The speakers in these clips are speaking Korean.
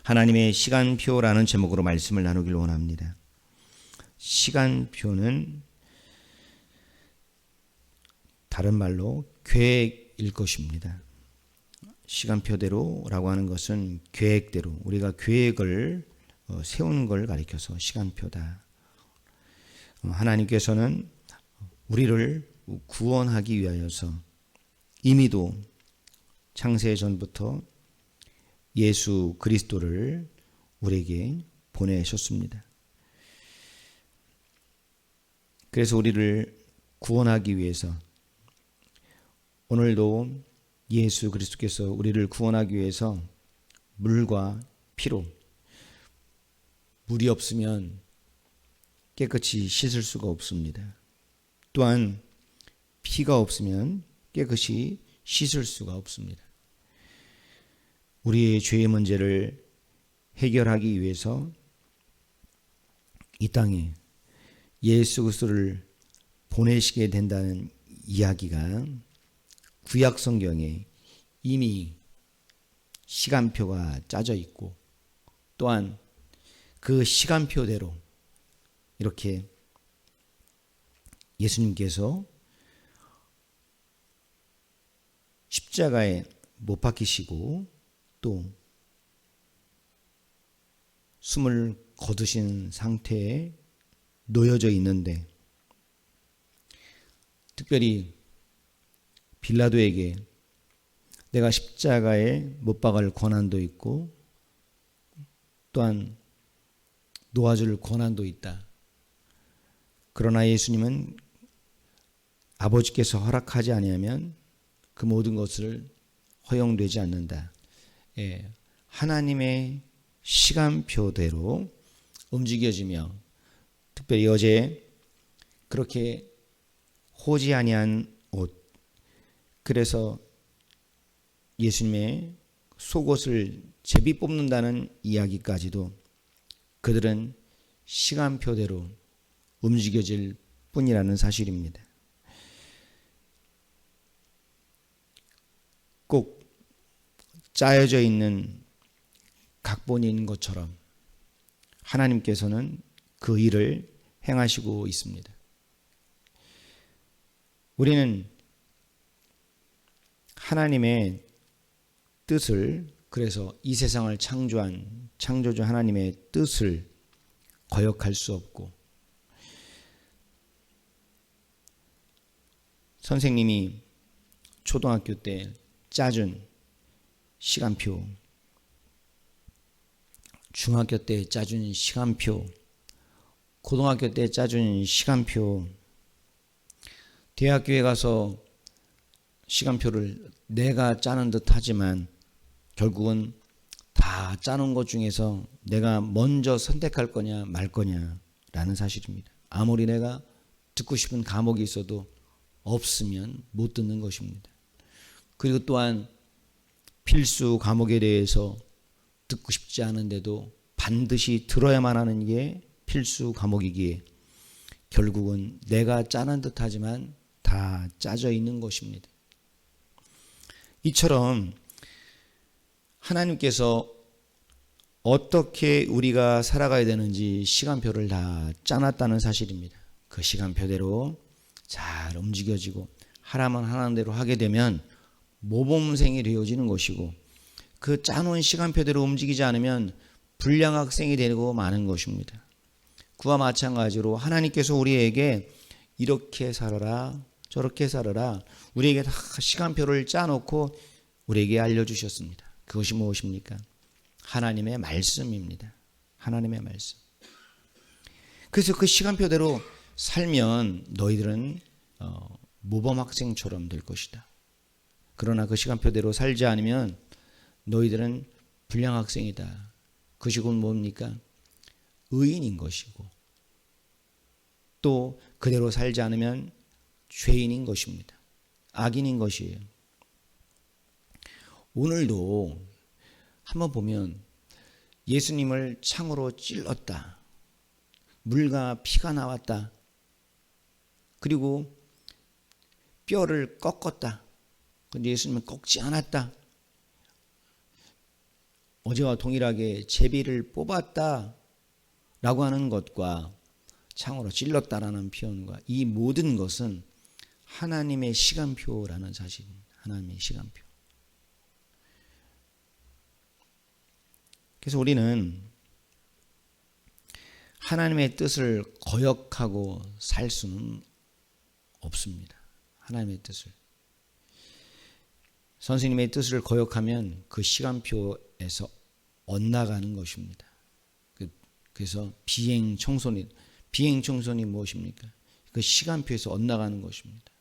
하나님의 시간표라는 제목으로 말씀을 나누길 원합니다. 시간표는 다른 말로 계획일 것입니다. 시간표대로라고 하는 것은 계획대로, 우리가 계획을 세운 걸 가리켜서 시간표다. 하나님께서는 우리를 구원하기 위하여서 이미도 창세 전부터 예수 그리스도를 우리에게 보내셨습니다. 그래서 우리를 구원하기 위해서 오늘도 예수 그리스도께서 우리를 구원하기 위해서 물과 피로, 물이 없으면 깨끗이 씻을 수가 없습니다. 또한 피가 없으면 깨끗이 씻을 수가 없습니다. 우리의 죄의 문제를 해결하기 위해서 이 땅에 예수 그리스도를 보내시게 된다는 이야기가 구약 성경에 이미 시간표가 짜져 있고, 또한 그 시간표대로 이렇게 예수님께서 십자가에 못 박히시고 또 숨을 거두신 상태에 놓여져 있는데, 특별히 빌라도에게 내가 십자가에 못 박을 권한도 있고 또한 놓아줄 권한도 있다. 그러나 예수님은 아버지께서 허락하지 아니하면 그 모든 것을 허용되지 않는다. 하나님의 시간표대로 움직여지며, 특별히 어제 그렇게 호지 아니한 옷, 그래서 예수님의 속옷을 제비 뽑는다는 이야기까지도 그들은 시간표대로 움직여질 뿐이라는 사실입니다. 꼭 짜여져 있는 각본인 것처럼 하나님께서는 그 일을 행하시고 있습니다. 우리는 하나님의 뜻을, 그래서 이 세상을 창조한 창조주 하나님의 뜻을 거역할 수 없고, 선생님이 초등학교 때 짜준 시간표, 중학교 때 짜준 시간표, 고등학교 때 짜준 시간표, 대학교에 가서 시간표를 내가 짜는 듯 하지만 결국은 다 짜놓은 것 중에서 내가 먼저 선택할 거냐 말 거냐라는 사실입니다. 아무리 내가 듣고 싶은 과목이 있어도 없으면 못 듣는 것입니다. 그리고 또한 필수 과목에 대해서 듣고 싶지 않은데도 반드시 들어야만 하는 게 필수 과목이기에 결국은 내가 짜는 듯 하지만 다 짜져 있는 것입니다. 이처럼 하나님께서 어떻게 우리가 살아가야 되는지 시간표를 다 짜놨다는 사실입니다. 그 시간표대로 잘 움직여지고 하라면 하는 대로 하게 되면 모범생이 되어지는 것이고, 그 짜놓은 시간표대로 움직이지 않으면 불량학생이 되고 마는 것입니다. 그와 마찬가지로 하나님께서 우리에게 이렇게 살아라 저렇게 살아라, 우리에게 다 시간표를 짜놓고 우리에게 알려주셨습니다. 그것이 무엇입니까? 하나님의 말씀입니다. 하나님의 말씀. 그래서 그 시간표대로 살면 너희들은 모범학생처럼 될 것이다. 그러나 그 시간표대로 살지 않으면 너희들은 불량학생이다. 그것이 곧 뭡니까? 의인인 것이고, 또 그대로 살지 않으면 죄인인 것입니다. 악인인 것이에요. 오늘도 한번 보면 예수님을 창으로 찔렀다. 물과 피가 나왔다. 그리고 뼈를 꺾었다. 근데 예수님은 꺾지 않았다. 어제와 동일하게 제비를 뽑았다 라고 하는 것과 창으로 찔렀다라는 표현과 이 모든 것은 하나님의 시간표라는 사실입니다. 하나님의 시간표. 그래서 우리는 하나님의 뜻을 거역하고 살 수는 없습니다. 하나님의 뜻을. 선생님의 뜻을 거역하면 그 시간표에서 엇나가는 것입니다. 그래서 비행 청소년이 무엇입니까? 그 시간표에서 엇나가는 것입니다.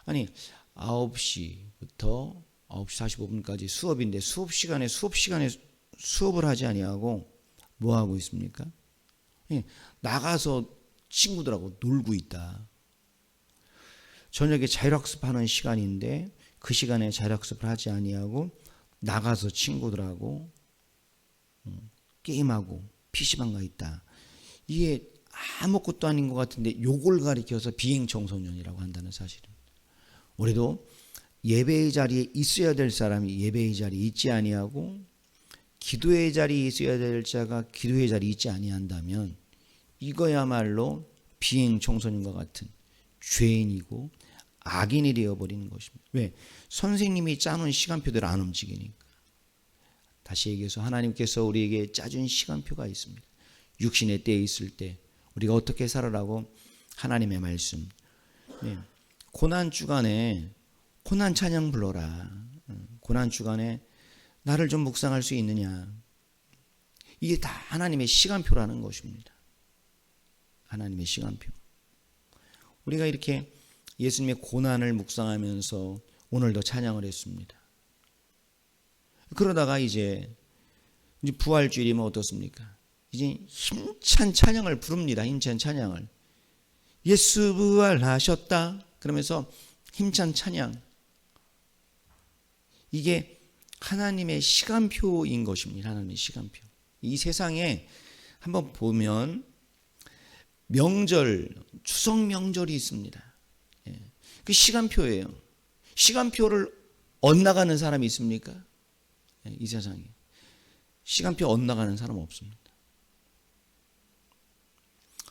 아니 9시부터 9시 45분까지 수업인데 수업 시간에 수업을 하지 아니하고 뭐 하고 있습니까? 나가서 친구들하고 놀고 있다. 저녁에 자율학습하는 시간인데 그 시간에 자율학습을 하지 아니하고 나가서 친구들하고 게임하고 PC방 가 있다. 이게 아무것도 아닌 것 같은데 요걸 가리켜서 비행청소년이라고 한다는 사실은. 우리도 예배의 자리에 있어야 될 사람이 예배의 자리에 있지 아니하고 기도의 자리에 있어야 될 자가 기도의 자리에 있지 아니한다면 이거야말로 비행청소년과 같은 죄인이고 악인이 되어버리는 것입니다. 왜? 선생님이 짜놓은 시간표대로 안 움직이니까. 다시 얘기해서 하나님께서 우리에게 짜준 시간표가 있습니다. 육신의 때에 있을 때 우리가 어떻게 살아라고 하나님의 말씀. 네. 고난주간에 고난 찬양 불러라. 고난주간에 나를 좀 묵상할 수 있느냐. 이게 다 하나님의 시간표라는 것입니다. 하나님의 시간표. 우리가 이렇게 예수님의 고난을 묵상하면서 오늘도 찬양을 했습니다. 그러다가 이제 부활주일이면 어떻습니까? 이제 힘찬 찬양을 부릅니다. 힘찬 찬양을. 예수 부활하셨다. 그러면서 힘찬 찬양. 이게 하나님의 시간표인 것입니다. 하나님의 시간표. 이 세상에 한번 보면 명절, 추석 명절이 있습니다. 그 시간표예요. 시간표를 엇나가는 사람이 있습니까? 이 세상에. 시간표 엇나가는 사람 없습니다.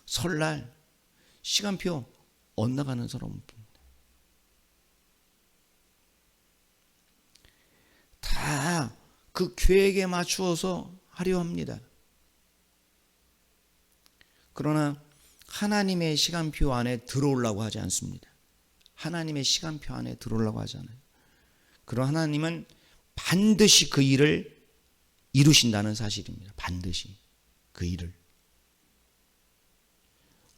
설날, 시간표 엇나가는 사람 없습니다. 다 그 계획에 맞추어서 하려 합니다. 그러나 하나님의 시간표 안에 들어오려고 하지 않습니다. 하나님의 시간표 안에 들어오려고 하잖아요. 그런 하나님은 반드시 그 일을 이루신다는 사실입니다. 반드시 그 일을.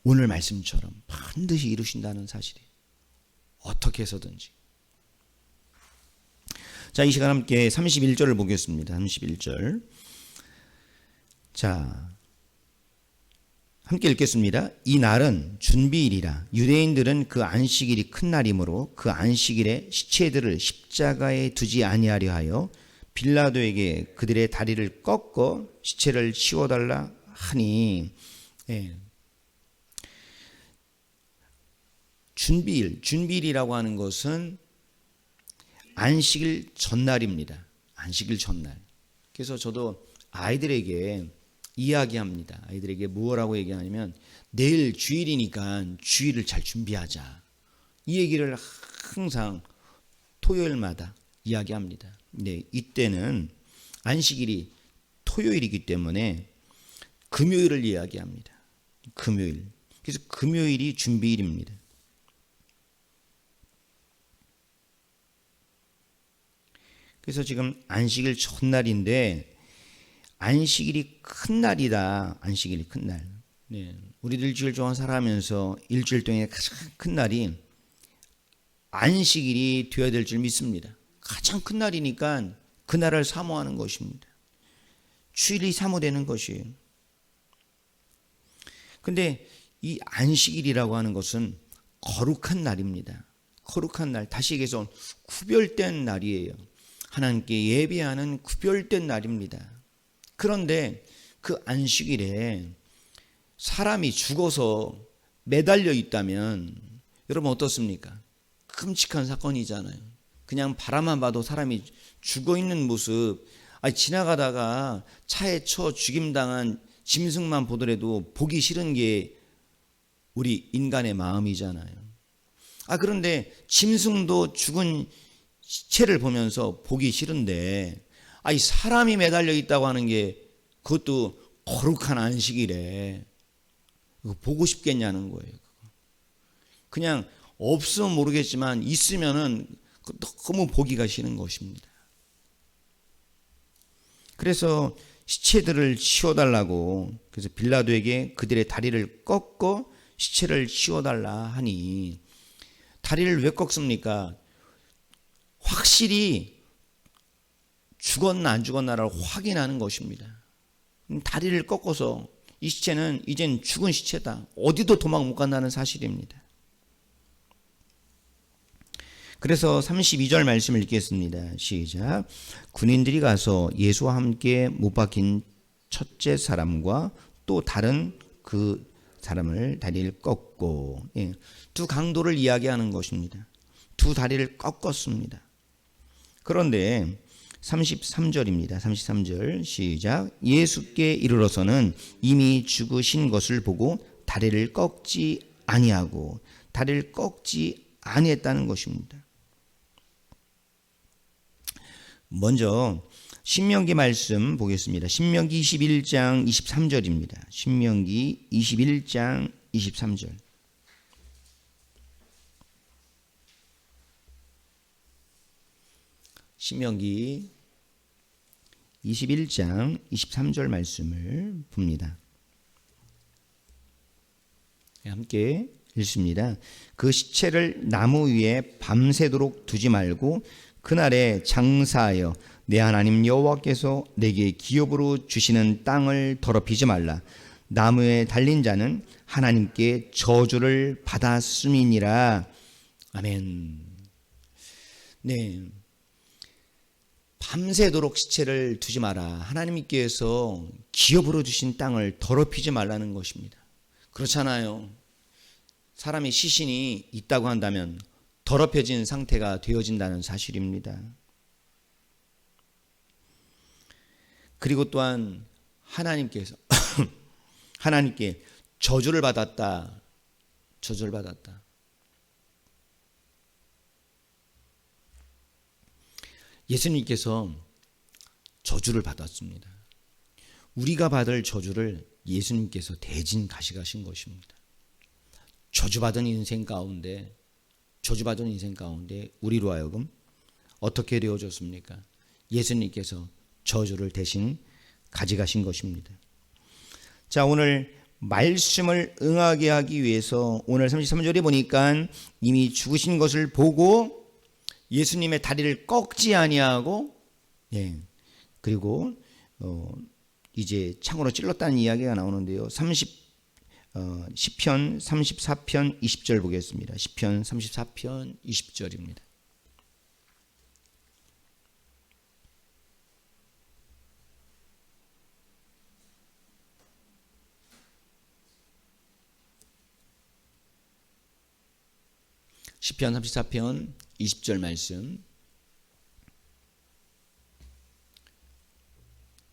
오늘 말씀처럼 반드시 이루신다는 사실이에요. 어떻게 해서든지. 자, 이 시간 함께 31절을 보겠습니다. 31절. 자, 함께 읽겠습니다. 이 날은 준비일이라. 유대인들은 그 안식일이 큰 날이므로 그 안식일에 시체들을 십자가에 두지 아니하려 하여 빌라도에게 그들의 다리를 꺾어 시체를 치워달라 하니. 준비일이라고 하는 것은 안식일 전날입니다. 안식일 전날. 그래서 저도 아이들에게 이야기합니다. 아이들에게 뭐라고 얘기하냐면 내일 주일이니까 주일을 잘 준비하자. 이 얘기를 항상 토요일마다 이야기합니다. 네, 이때는 안식일이 토요일이기 때문에 금요일을 이야기합니다. 금요일. 그래서 금요일이 준비일입니다. 그래서 지금 안식일 첫날인데 안식일이 큰 날이다. 안식일이 큰 날. 네. 우리들 일주일 동안 살아가면서 일주일 동안의 가장 큰 날이 안식일이 되어야 될 줄 믿습니다. 가장 큰 날이니까 그 날을 사모하는 것입니다. 주일이 사모되는 것이에요. 근데 이 안식일이라고 하는 것은 거룩한 날입니다. 거룩한 날. 다시 얘기해서 구별된 날이에요. 하나님께 예배하는 구별된 날입니다. 그런데 그 안식일에 사람이 죽어서 매달려 있다면 여러분 어떻습니까? 끔찍한 사건이잖아요. 그냥 바라만 봐도 사람이 죽어 있는 모습 지나가다가 차에 쳐 죽임당한 짐승만 보더라도 보기 싫은 게 우리 인간의 마음이잖아요. 그런데 짐승도 죽은 시체를 보면서 보기 싫은데 사람이 매달려 있다고 하는 게 그것도 거룩한 안식이래. 그거 보고 싶겠냐는 거예요. 그냥 없으면 모르겠지만 있으면은 너무 보기가 싫은 것입니다. 그래서 시체들을 치워달라고, 그래서 빌라도에게 그들의 다리를 꺾어 시체를 치워달라 하니, 다리를 왜 꺾습니까? 확실히 죽었나 안 죽었나를 확인하는 것입니다. 다리를 꺾어서 이 시체는 이젠 죽은 시체다, 어디도 도망 못 간다는 사실입니다. 그래서 32절 말씀을 읽겠습니다. 시작. 군인들이 가서 예수와 함께 못 박힌 첫째 사람과 또 다른 그 사람을 다리를 꺾고, 두 강도를 이야기하는 것입니다. 두 다리를 꺾었습니다. 그런데 33절입니다. 33절 시작. 예수께 이르러서는 이미 죽으신 것을 보고 다리를 꺾지 아니했다는 것입니다. 먼저 신명기 말씀 보겠습니다. 신명기 21장 23절입니다. 신명기 21장 23절. 신명기 21장 23절 말씀을 봅니다. 함께 읽습니다. 그 시체를 나무 위에 밤새도록 두지 말고 그날에 장사하여 내 하나님 여호와께서 내게 기업으로 주시는 땅을 더럽히지 말라. 나무에 달린 자는 하나님께 저주를 받았음이니라. 아멘. 네, 밤새도록 시체를 두지 마라. 하나님께서 기업으로 주신 땅을 더럽히지 말라는 것입니다. 그렇잖아요. 사람이 시신이 있다고 한다면 더럽혀진 상태가 되어진다는 사실입니다. 그리고 또한 하나님께서 하나님께 저주를 받았다. 예수님께서 저주를 받았습니다. 우리가 받을 저주를 예수님께서 대신 가져가신 것입니다. 저주받은 인생 가운데 우리로 하여금 어떻게 되어졌습니까? 예수님께서 저주를 대신 가져가신 것입니다. 자, 오늘 말씀을 응하게 하기 위해서 오늘 33절에 보니까 이미 죽으신 것을 보고 예수님의 다리를 꺾지 아니하고, 그리고 이제 창으로 찔렀다는 이야기가 나오는데요. 시편 34편 20절 보겠습니다. 시편 34편 20절입니다. 시편 34편 20절 말씀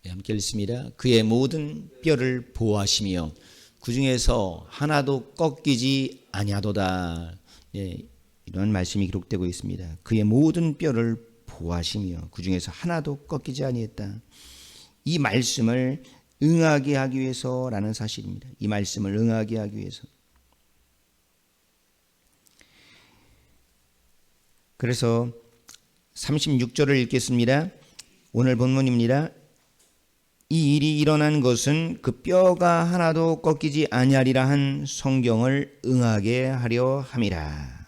함께 읽습니다. 그의 모든 뼈를 보호하시며 그 중에서 하나도 꺾이지 아니하도다. 이런 말씀이 기록되고 있습니다. 그의 모든 뼈를 보호하시며 그 중에서 하나도 꺾이지 아니했다. 이 말씀을 응하게 하기 위해서라는 사실입니다. 이 말씀을 응하게 하기 위해서. 그래서 36절을 읽겠습니다. 오늘 본문입니다. 이 일이 일어난 것은 그 뼈가 하나도 꺾이지 아니하리라 한 성경을 응하게 하려 함이라.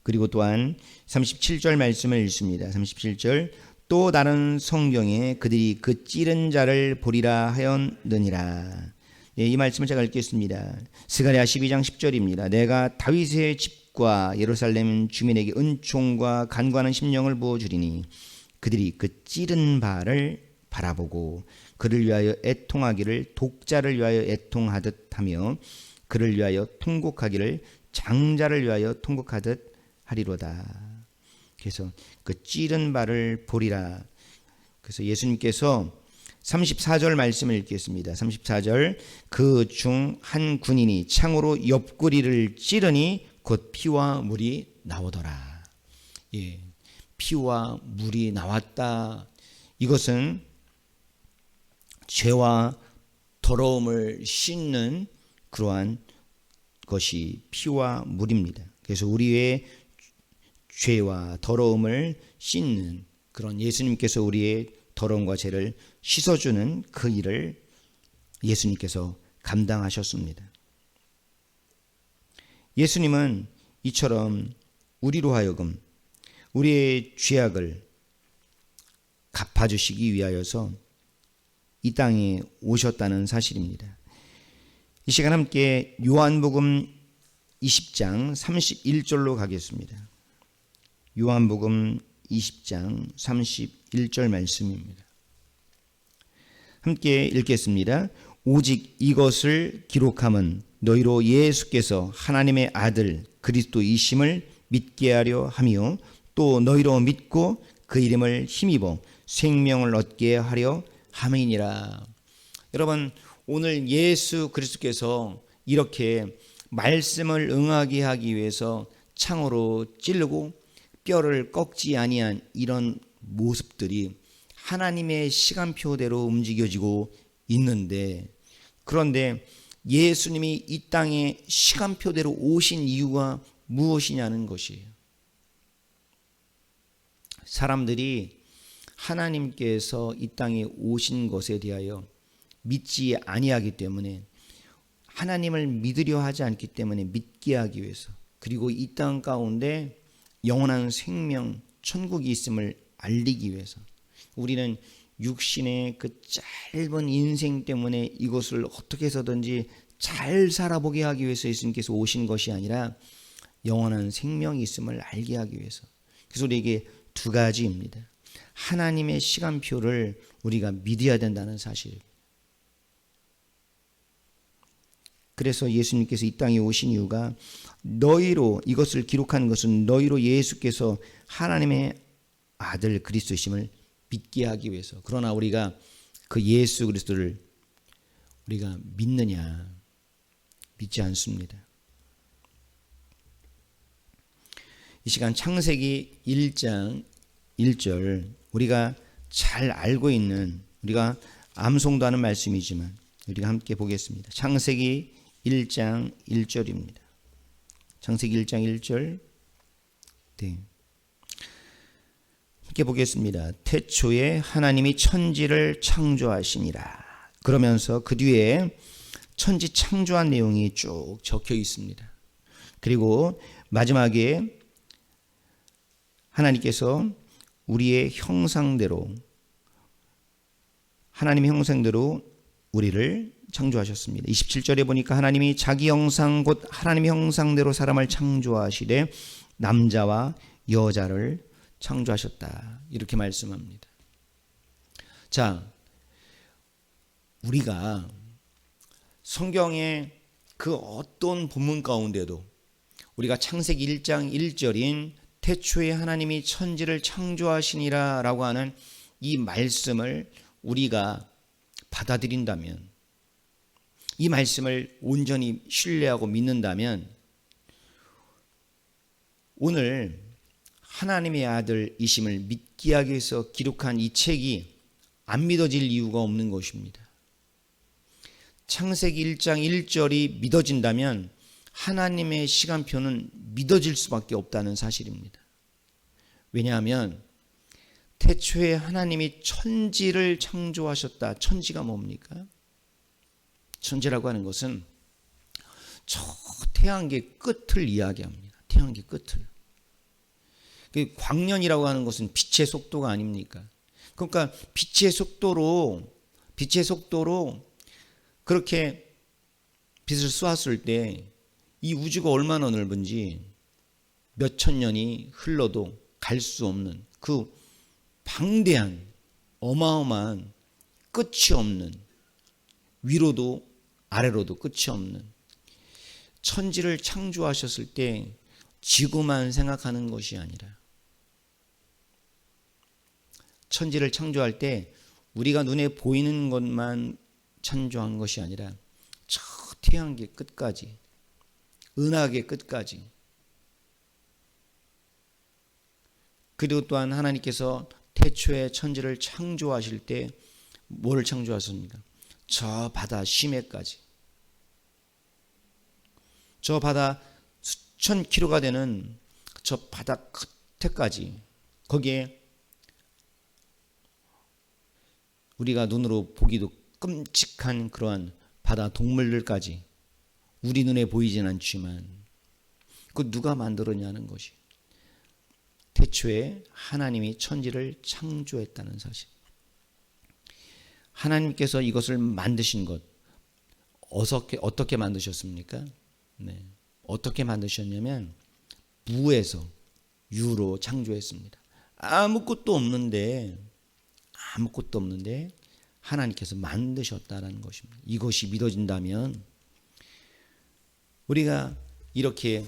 그리고 또한 37절 말씀을 읽습니다. 37절 또 다른 성경에 그들이 그 찌른 자를 보리라 하였느니라. 이 말씀을 제가 읽겠습니다. 스가랴 12장 10절입니다. 내가 다윗의 집과 예루살렘 주민에게 은총과 간구하는 심령을 부어주리니 그들이 그 찌른 바를 바라보고 그를 위하여 애통하기를 독자를 위하여 애통하듯 하며 그를 위하여 통곡하기를 장자를 위하여 통곡하듯 하리로다. 그래서 그 찌른 바를 보리라. 그래서 예수님께서 34절 말씀을 읽겠습니다. 34절 그 중 한 군인이 창으로 옆구리를 찌르니 곧 피와 물이 나오더라. 예, 피와 물이 나왔다. 이것은 죄와 더러움을 씻는 그러한 것이 피와 물입니다. 그래서 우리의 죄와 더러움을 씻는 그런 예수님께서 우리의 더러움과 죄를 씻어주는 그 일을 예수님께서 감당하셨습니다. 예수님은 이처럼 우리로 하여금 우리의 죄악을 갚아주시기 위하여서 이 땅에 오셨다는 사실입니다. 이 시간 함께 요한복음 20장 31절로 가겠습니다. 요한복음 20장 31절 말씀입니다. 함께 읽겠습니다. 오직 이것을 기록함은 너희로 예수께서 하나님의 아들 그리스도이심을 믿게 하려 함이요 또 너희로 믿고 그 이름을 힘입어 생명을 얻게 하려 함이니라. 여러분, 오늘 예수 그리스도께서 이렇게 말씀을 응하게 하기 위해서 창으로 찌르고 뼈를 꺾지 아니한 이런 모습들이 하나님의 시간표대로 움직여지고 있는데, 그런데 예수님이 이 땅에 시간표대로 오신 이유가 무엇이냐는 것이에요. 사람들이 하나님께서 이 땅에 오신 것에 대하여 믿지 아니하기 때문에, 하나님을 믿으려 하지 않기 때문에 믿게 하기 위해서, 그리고 이 땅 가운데 영원한 생명 천국이 있음을 알리기 위해서, 우리는 육신의 그 짧은 인생 때문에 이것을 어떻게 해서든지 잘 살아보게 하기 위해서 예수님께서 오신 것이 아니라 영원한 생명이 있음을 알게 하기 위해서. 그래서 우리에게 두 가지입니다. 하나님의 시간표를 우리가 믿어야 된다는 사실. 그래서 예수님께서 이 땅에 오신 이유가 너희로, 이것을 기록하는 것은 너희로 예수께서 하나님의 아들 그리스도이심을 믿게 하기 위해서. 그러나 우리가 그 예수 그리스도를 우리가 믿느냐? 믿지 않습니다. 이 시간 창세기 1장 1절, 우리가 잘 알고 있는, 우리가 암송도 하는 말씀이지만 우리가 함께 보겠습니다. 창세기 1장 1절입니다. 창세기 1장 1절. 네. 함께 보겠습니다. 태초에 하나님이 천지를 창조하시니라. 그러면서 그 뒤에 천지 창조한 내용이 쭉 적혀 있습니다. 그리고 마지막에 하나님께서 우리의 형상대로, 하나님의 형상대로 우리를 창조하셨습니다. 27절에 보니까 하나님이 자기 형상 곧 하나님의 형상대로 사람을 창조하시되 남자와 여자를 창조하셨다. 이렇게 말씀합니다. 자, 우리가 성경의 그 어떤 본문 가운데도 우리가 창세기 1장 1절인 태초에 하나님이 천지를 창조하시니라 라고 하는 이 말씀을 우리가 받아들인다면, 이 말씀을 온전히 신뢰하고 믿는다면, 오늘 하나님의 아들이심을 믿게 하기 위해서 기록한 이 책이 안 믿어질 이유가 없는 것입니다. 창세기 1장 1절이 믿어진다면 하나님의 시간표는 믿어질 수밖에 없다는 사실입니다. 왜냐하면 태초에 하나님이 천지를 창조하셨다. 천지가 뭡니까? 천지라고 하는 것은 저 태양계 끝을 이야기합니다. 태양계 끝을. 광년이라고 하는 것은 빛의 속도가 아닙니까? 그러니까 빛의 속도로 그렇게 빛을 쏘았을 때 이 우주가 얼마나 넓은지 몇천 년이 흘러도 갈 수 없는 그 방대한 어마어마한 끝이 없는, 위로도 아래로도 끝이 없는 천지를 창조하셨을 때 지구만 생각하는 것이 아니라 천지를 창조할 때 우리가 눈에 보이는 것만 창조한 것이 아니라 저 태양계 끝까지, 은하계 끝까지, 그리고 또한 하나님께서 태초에 천지를 창조하실 때 뭐를 창조하셨습니까? 저 바다 심해까지, 저 바다 수천 킬로가 되는 저 바다 끝에까지, 거기에 우리가 눈으로 보기도 끔찍한 그러한 바다 동물들까지 우리 눈에 보이진 않지만 그 누가 만들었냐는 것이 태초에 하나님이 천지를 창조했다는 사실. 하나님께서 이것을 만드신 것 어떻게 만드셨습니까? 네. 어떻게 만드셨냐면 무에서 유로 창조했습니다. 아무것도 없는데 하나님께서 만드셨다는 것입니다. 이것이 믿어진다면 우리가 이렇게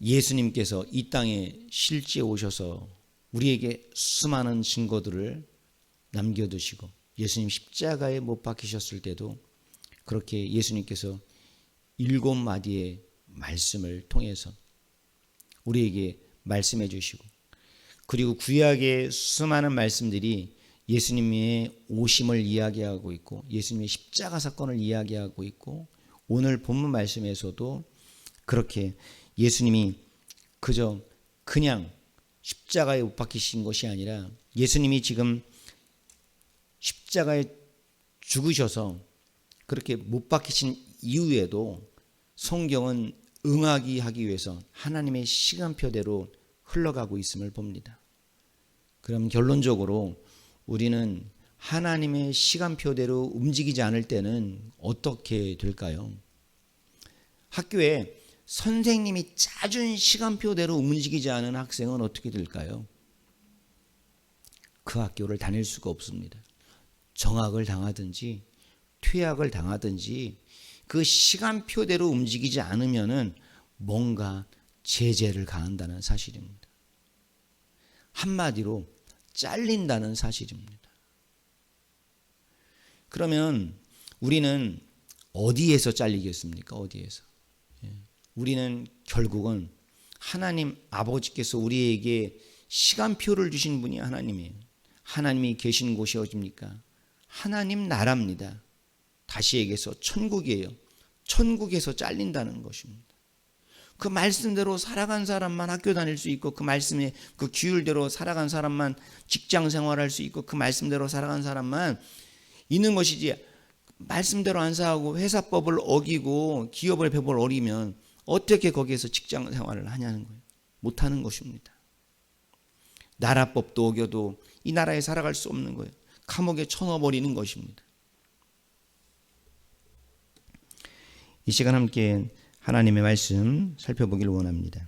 예수님께서 이 땅에 실제 오셔서 우리에게 수많은 증거들을 남겨두시고 예수님 십자가에 못 박히셨을 때도 그렇게 예수님께서 7마디의 말씀을 통해서 우리에게 말씀해 주시고, 그리고 구약의 수많은 말씀들이 예수님의 오심을 이야기하고 있고 예수님의 십자가 사건을 이야기하고 있고, 오늘 본문 말씀에서도 그렇게 예수님이 그냥 십자가에 못 박히신 것이 아니라 예수님이 지금 십자가에 죽으셔서 그렇게 못 박히신 이후에도 성경은 응하기 하기 위해서 하나님의 시간표대로 흘러가고 있음을 봅니다. 그럼 결론적으로 우리는 하나님의 시간표대로 움직이지 않을 때는 어떻게 될까요? 학교에 선생님이 짜준 시간표대로 움직이지 않은 학생은 어떻게 될까요? 그 학교를 다닐 수가 없습니다. 정학을 당하든지 퇴학을 당하든지 그 시간표대로 움직이지 않으면은 뭔가 제재를 가한다는 사실입니다. 한마디로 잘린다는 사실입니다. 그러면 우리는 어디에서 잘리겠습니까? 어디에서? 우리는 결국은 하나님 아버지께서 우리에게 시간표를 주신 분이 하나님이에요. 하나님이 계신 곳이 어디입니까? 하나님 나라입니다. 다시 얘기해서 천국이에요. 천국에서 잘린다는 것입니다. 그 말씀대로 살아간 사람만 학교 다닐 수 있고, 그 말씀의 그 규율대로 살아간 사람만 직장 생활할 수 있고, 그 말씀대로 살아간 사람만 있는 것이지, 말씀대로 안 살고 회사법을 어기고 기업의 법을 어기면 어떻게 거기에서 직장 생활을 하냐는 거예요. 못하는 것입니다. 나라법도 어겨도 이 나라에 살아갈 수 없는 거예요. 감옥에 쳐넣어버리는 것입니다. 이 시간 함께 하나님의 말씀 살펴보기를 원합니다.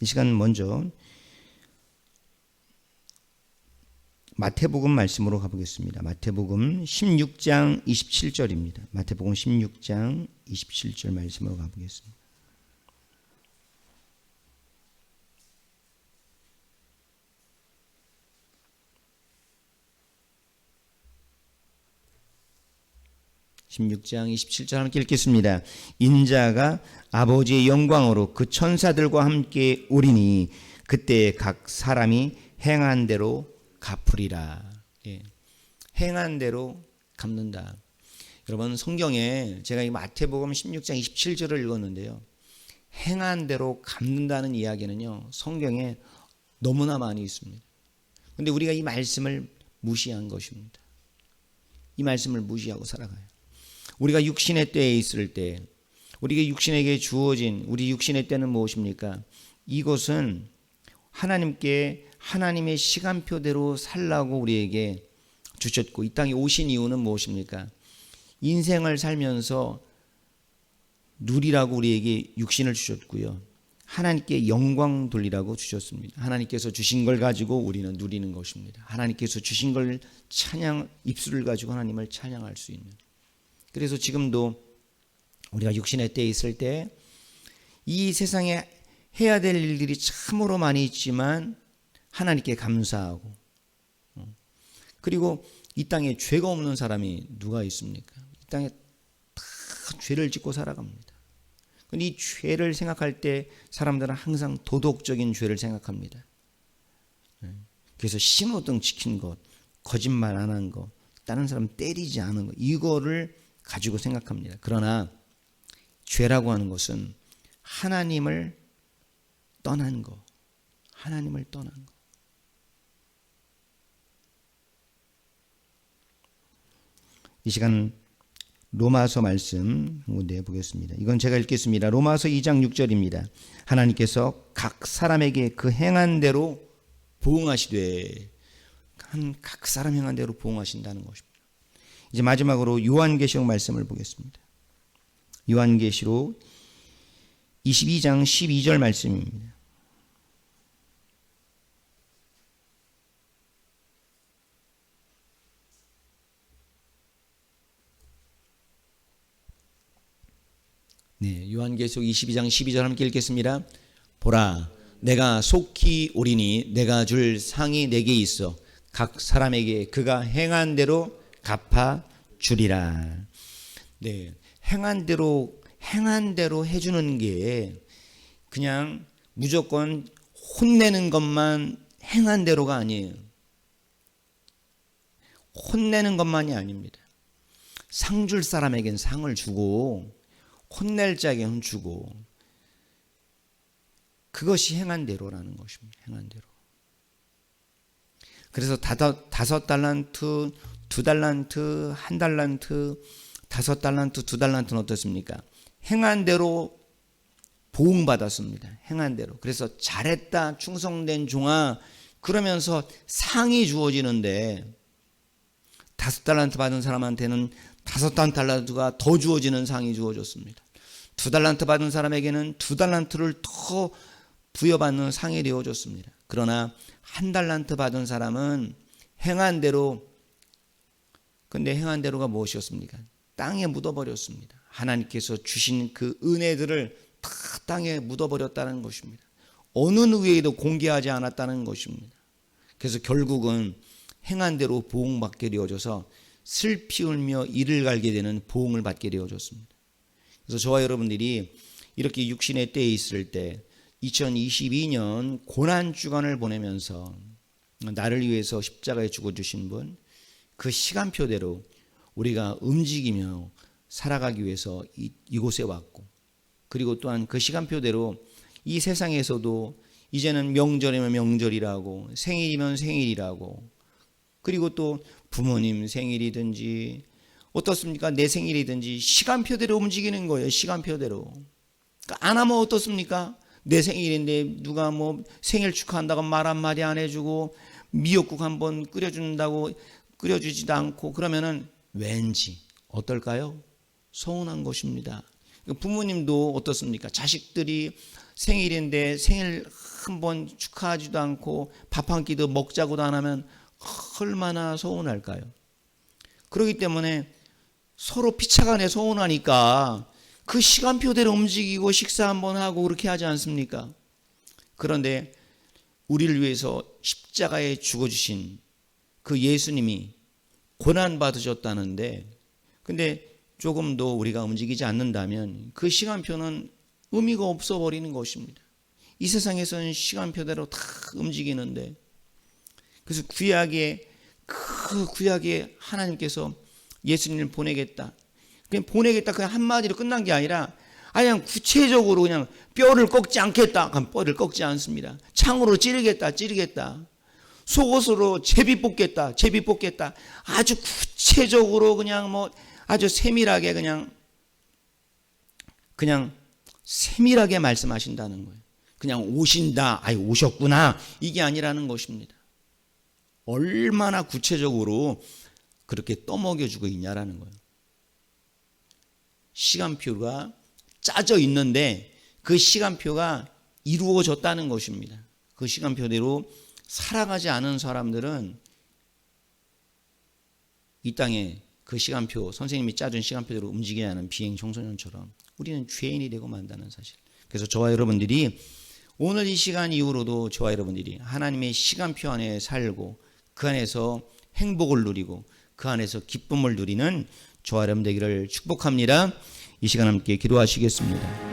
이 시간 먼저 마태복음 말씀으로 가보겠습니다. 마태복음 16장 27절입니다. 마태복음 16장 27절 말씀으로 가보겠습니다. (16장 27절) 함께 읽겠습니다. 인자가 아버지의 영광으로 그 천사들과 함께 오리니 그때 각 사람이 행한 대로 갚으리라. 행한 대로 갚는다. 여러분, 성경에 제가 이 마태복음 16장 27절을 읽었는데요, 행한 대로 갚는다는 이야기는요 성경에 너무나 많이 있습니다. 그런데 우리가 이 말씀을 무시한 것입니다. 이 말씀을 무시하고 살아가요. 우리가 육신의 때에 있을 때, 우리가 육신에게 주어진 우리 육신의 때는 무엇입니까? 이것은 하나님께 하나님의 시간표대로 살라고 우리에게 주셨고, 이 땅에 오신 이유는 무엇입니까? 인생을 살면서 누리라고 우리에게 육신을 주셨고요, 하나님께 영광 돌리라고 주셨습니다. 하나님께서 주신 걸 가지고 우리는 누리는 것입니다. 하나님께서 주신 걸 입술을 가지고 하나님을 찬양할 수 있는. 그래서 지금도 우리가 육신의 때에 있을 때 이 세상에 해야 될 일들이 참으로 많이 있지만 하나님께 감사하고, 그리고 이 땅에 죄가 없는 사람이 누가 있습니까? 이 땅에 다 죄를 짓고 살아갑니다. 근데 이 죄를 생각할 때 사람들은 항상 도덕적인 죄를 생각합니다. 그래서 신호등 지킨 것, 거짓말 안 한 것, 다른 사람 때리지 않은 것, 이거를 가지고 생각합니다. 그러나 죄라고 하는 것은 하나님을 떠난 것, 하나님을 떠난 것. 이 시간 로마서 말씀 보겠습니다. 이건 제가 읽겠습니다. 로마서 2장 6절입니다. 하나님께서 각 사람에게 그 행한 대로 보응하시되, 각 사람 행한 대로 보응하신다는 것입니다. 이제 마지막으로 요한계시록 말씀을 보겠습니다. 요한계시록 22장 12절 말씀입니다. 네, 요한계시록 22장 12절 함께 읽겠습니다. 보라, 내가 속히 오리니 내가 줄 상이 내게 있어 각 사람에게 그가 행한 대로 갚아 주리라. 네, 행한 대로 해주는 게 그냥 무조건 혼내는 것만 행한 대로가 아니에요. 혼내는 것만이 아닙니다. 상 줄 사람에겐 상을 주고 혼낼 자에게는 주고, 그것이 행한 대로라는 것입니다. 행한 대로. 그래서 5달란트, 2달란트, 1달란트, 5달란트, 2달란트는 어떻습니까? 행한 대로 보응받았습니다. 행한 대로. 그래서 잘했다, 충성된 종아, 그러면서 상이 주어지는데, 5달란트 받은 사람한테는 5달란트가 더 주어지는 상이 주어졌습니다. 2달란트 받은 사람에게는 2달란트를 더 부여받는 상이 되어졌습니다. 그러나 1달란트 받은 사람은 행한 대로, 근데 행한 대로가 무엇이었습니까? 땅에 묻어버렸습니다. 하나님께서 주신 그 은혜들을 다 땅에 묻어버렸다는 것입니다. 어느 누구에게도 공개하지 않았다는 것입니다. 그래서 결국은 행한 대로 보응받게 되어져서 슬피 울며 이를 갈게 되는 보응을 받게 되어졌습니다. 그래서 저와 여러분들이 이렇게 육신의 때에 있을 때 2022년 고난주간을 보내면서 나를 위해서 십자가에 죽어주신 분, 그 시간표대로 우리가 움직이며 살아가기 위해서 이곳에 왔고, 그리고 또한 그 시간표대로 이 세상에서도 이제는 명절이면 명절이라고, 생일이면 생일이라고, 그리고 또 부모님 생일이든지 어떻습니까? 내 생일이든지 시간표대로 움직이는 거예요. 시간표대로. 그러니까 안 하면 어떻습니까? 내 생일인데 누가 뭐 생일 축하한다고 말 한마디 안 해주고 미역국 한번 끓여준다고 끓여주지도 않고 그러면은 왠지 어떨까요? 서운한 것입니다. 부모님도 어떻습니까? 자식들이 생일인데 생일 한번 축하하지도 않고 밥 한 끼도 먹자고도 안 하면 얼마나 서운할까요? 그렇기 때문에 서로 피차간에 서운하니까 그 시간표대로 움직이고 식사 한번 하고 그렇게 하지 않습니까? 그런데 우리를 위해서 십자가에 죽어주신 그 예수님이 고난받으셨다는데, 근데 조금 더 우리가 움직이지 않는다면 그 시간표는 의미가 없어 버리는 것입니다. 이 세상에서는 시간표대로 다 움직이는데, 그래서 구약에 하나님께서 예수님을 보내겠다. 그냥 보내겠다. 그냥 한마디로 끝난 게 아니라 그냥 구체적으로 그냥 뼈를 꺾지 않겠다. 그럼 뼈를 꺾지 않습니다. 창으로 찌르겠다. 속옷으로 제비 뽑겠다. 아주 구체적으로 그냥 뭐 아주 세밀하게 그냥 세밀하게 말씀하신다는 거예요. 그냥 오신다. 오셨구나. 이게 아니라는 것입니다. 얼마나 구체적으로 그렇게 떠먹여주고 있냐라는 거예요. 시간표가 짜져 있는데 그 시간표가 이루어졌다는 것입니다. 그 시간표대로 살아가지 않은 사람들은 이 땅에 그 시간표, 선생님이 짜준 시간표대로 움직이지 않은 비행 청소년처럼 우리는 죄인이 되고 만다는 사실. 그래서 저와 여러분들이 오늘 이 시간 이후로도 저와 여러분들이 하나님의 시간표 안에 살고 그 안에서 행복을 누리고 그 안에서 기쁨을 누리는 저와 여러분 되기를 축복합니다. 이 시간 함께 기도하시겠습니다.